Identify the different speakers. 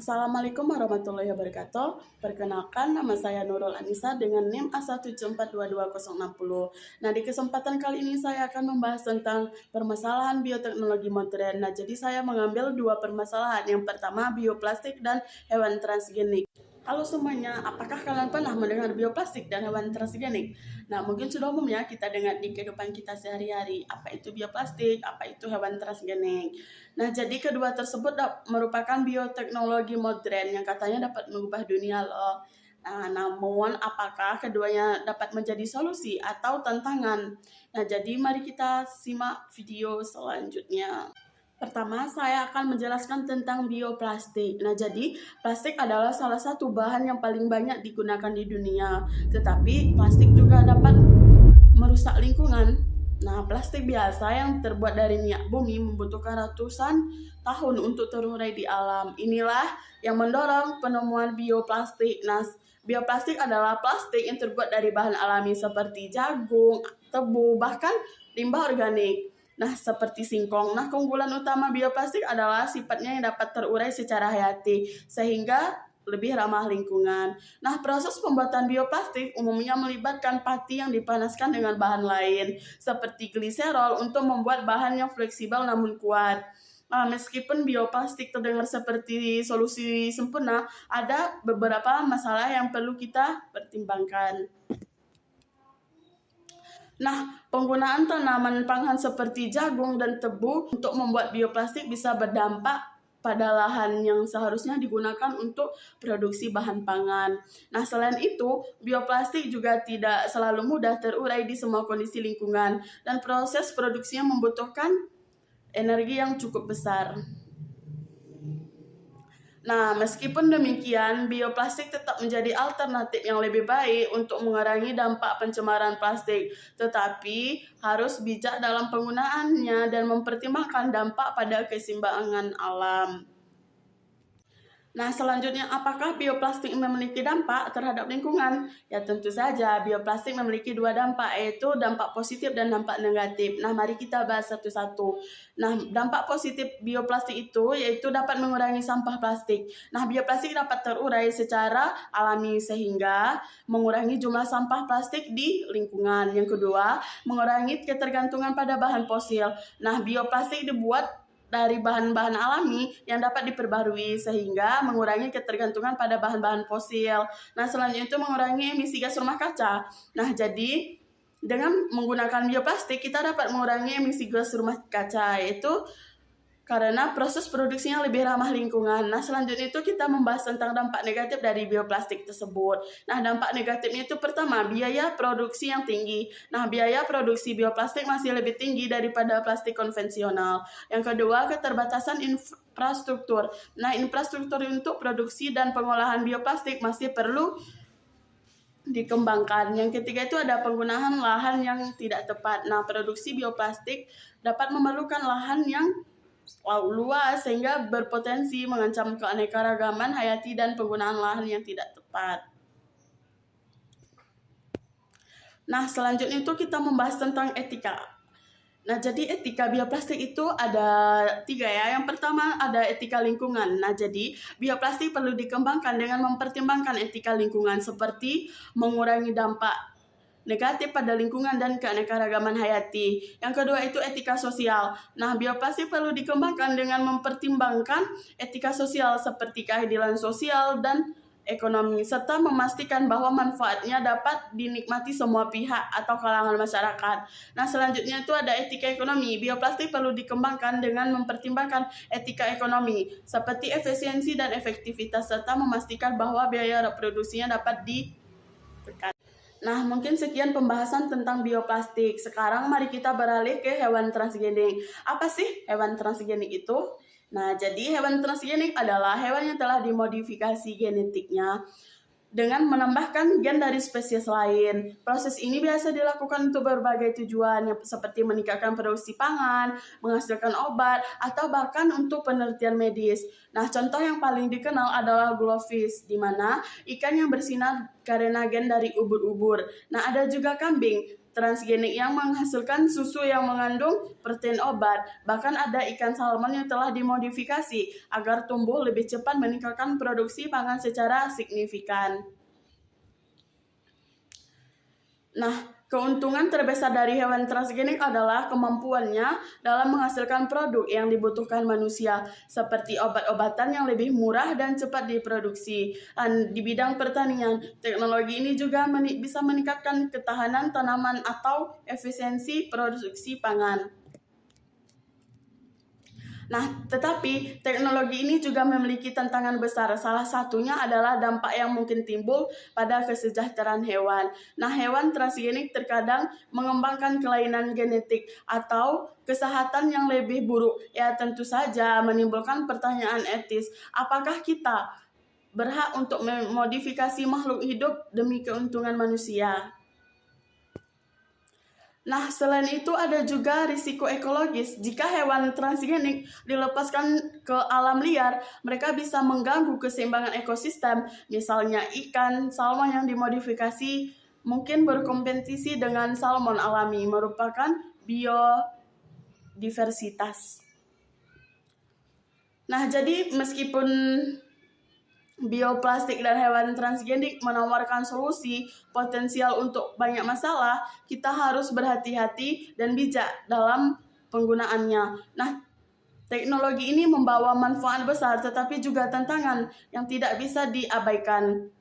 Speaker 1: Assalamualaikum warahmatullahi wabarakatuh. Perkenalkan, nama saya Nurul Anissa dengan NIM A1742260. Nah, di kesempatan kali ini saya akan membahas tentang permasalahan bioteknologi modern. Nah, jadi saya mengambil dua permasalahan. Yang pertama, bioplastik dan hewan transgenik. Halo semuanya, apakah kalian pernah mendengar bioplastik dan hewan transgenik? Nah, mungkin sudah umumnya kita dengar di kehidupan kita sehari-hari. Apa itu bioplastik, apa itu hewan transgenik. Nah, jadi kedua tersebut merupakan bioteknologi modern yang katanya dapat mengubah dunia loh. Nah, namun apakah keduanya dapat menjadi solusi atau tantangan? Nah, jadi mari kita simak video selanjutnya. Pertama, saya akan menjelaskan tentang bioplastik. Nah, jadi plastik adalah salah satu bahan yang paling banyak digunakan di dunia. Tetapi plastik juga dapat merusak lingkungan. Nah, plastik biasa yang terbuat dari minyak bumi membutuhkan ratusan tahun untuk terurai di alam. Inilah yang mendorong penemuan bioplastik. Nah, bioplastik adalah plastik yang terbuat dari bahan alami seperti jagung, tebu, bahkan limbah organik. Nah, seperti singkong. Nah, keunggulan utama bioplastik adalah sifatnya yang dapat terurai secara hayati, sehingga lebih ramah lingkungan. Nah, proses pembuatan bioplastik umumnya melibatkan pati yang dipanaskan dengan bahan lain, seperti gliserol untuk membuat bahan yang fleksibel namun kuat. Nah, meskipun bioplastik terdengar seperti solusi sempurna, ada beberapa masalah yang perlu kita pertimbangkan. Nah, penggunaan tanaman pangan seperti jagung dan tebu untuk membuat bioplastik bisa berdampak pada lahan yang seharusnya digunakan untuk produksi bahan pangan. Nah, selain itu, bioplastik juga tidak selalu mudah terurai di semua kondisi lingkungan dan proses produksinya membutuhkan energi yang cukup besar. Nah, meskipun demikian, bioplastik tetap menjadi alternatif yang lebih baik untuk mengurangi dampak pencemaran plastik, tetapi harus bijak dalam penggunaannya dan mempertimbangkan dampak pada keseimbangan alam. Nah, selanjutnya, apakah bioplastik memiliki dampak terhadap lingkungan? Ya, tentu saja bioplastik memiliki dua dampak, yaitu dampak positif dan dampak negatif. Nah, mari kita bahas satu-satu. Nah, dampak positif bioplastik itu yaitu dapat mengurangi sampah plastik. Nah, bioplastik dapat terurai secara alami sehingga mengurangi jumlah sampah plastik di lingkungan. Yang kedua, mengurangi ketergantungan pada bahan fosil. Nah, bioplastik dibuat dari bahan-bahan alami yang dapat diperbarui sehingga mengurangi ketergantungan pada bahan-bahan fosil. Nah, selanjutnya itu mengurangi emisi gas rumah kaca. Nah, jadi dengan menggunakan bioplastik kita dapat mengurangi emisi gas rumah kaca, yaitu karena proses produksinya lebih ramah lingkungan. Nah, selanjutnya itu kita membahas tentang dampak negatif dari bioplastik tersebut. Nah, dampak negatifnya itu pertama, biaya produksi yang tinggi. Nah, biaya produksi bioplastik masih lebih tinggi daripada plastik konvensional. Yang kedua, keterbatasan infrastruktur. Nah, infrastruktur untuk produksi dan pengolahan bioplastik masih perlu dikembangkan. Yang ketiga itu ada penggunaan lahan yang tidak tepat. Nah, produksi bioplastik dapat memerlukan lahan yang luas sehingga berpotensi mengancam keanekaragaman hayati dan penggunaan lahan yang tidak tepat. Nah, selanjutnya itu kita membahas tentang etika. Nah, jadi etika bioplastik itu ada 3 ya. Yang pertama ada etika lingkungan. Nah, jadi bioplastik perlu dikembangkan dengan mempertimbangkan etika lingkungan seperti mengurangi dampak negatif pada lingkungan dan keanekaragaman hayati. Yang kedua itu etika sosial. Nah, bioplastik perlu dikembangkan dengan mempertimbangkan etika sosial seperti keadilan sosial dan ekonomi, serta memastikan bahwa manfaatnya dapat dinikmati semua pihak atau kalangan masyarakat. Nah, selanjutnya itu ada etika ekonomi. Bioplastik perlu dikembangkan dengan mempertimbangkan etika ekonomi, seperti efisiensi dan efektivitas, serta memastikan bahwa biaya reproduksinya dapat ditekan. Nah, mungkin sekian pembahasan tentang bioplastik. Sekarang mari kita beralih ke hewan transgenik. Apa sih hewan transgenik itu? Nah, jadi hewan transgenik adalah hewan yang telah dimodifikasi genetiknya dengan menambahkan gen dari spesies lain. Proses ini biasa dilakukan untuk berbagai tujuan, seperti meningkatkan produksi pangan, menghasilkan obat, atau bahkan untuk penelitian medis. Nah, contoh yang paling dikenal adalah glowfish, di mana ikan yang bersinar karena gen dari ubur-ubur. Nah, ada juga kambing. transgenik yang menghasilkan susu yang mengandung protein obat. Bahkan ada ikan salmon yang telah dimodifikasi agar tumbuh lebih cepat, meningkatkan produksi pangan secara signifikan. Nah, keuntungan terbesar dari hewan transgenik adalah kemampuannya dalam menghasilkan produk yang dibutuhkan manusia, seperti obat-obatan yang lebih murah dan cepat diproduksi. Dan di bidang pertanian, teknologi ini juga bisa meningkatkan ketahanan tanaman atau efisiensi produksi pangan. Nah, tetapi teknologi ini juga memiliki tantangan besar. Salah satunya adalah dampak yang mungkin timbul pada kesejahteraan hewan. Nah, hewan transgenik terkadang mengembangkan kelainan genetik atau kesehatan yang lebih buruk. Ya, tentu saja menimbulkan pertanyaan etis. Apakah kita berhak untuk memodifikasi makhluk hidup demi keuntungan manusia? Nah, selain itu ada juga risiko ekologis. Jika hewan transgenik dilepaskan ke alam liar, mereka bisa mengganggu keseimbangan ekosistem. Misalnya ikan salmon yang dimodifikasi mungkin berkompetisi dengan salmon alami, merupakan biodiversitas. Nah, jadi meskipun bioplastik dan hewan transgenik menawarkan solusi potensial untuk banyak masalah, kita harus berhati-hati dan bijak dalam penggunaannya. Nah, teknologi ini membawa manfaat besar tetapi juga tantangan yang tidak bisa diabaikan.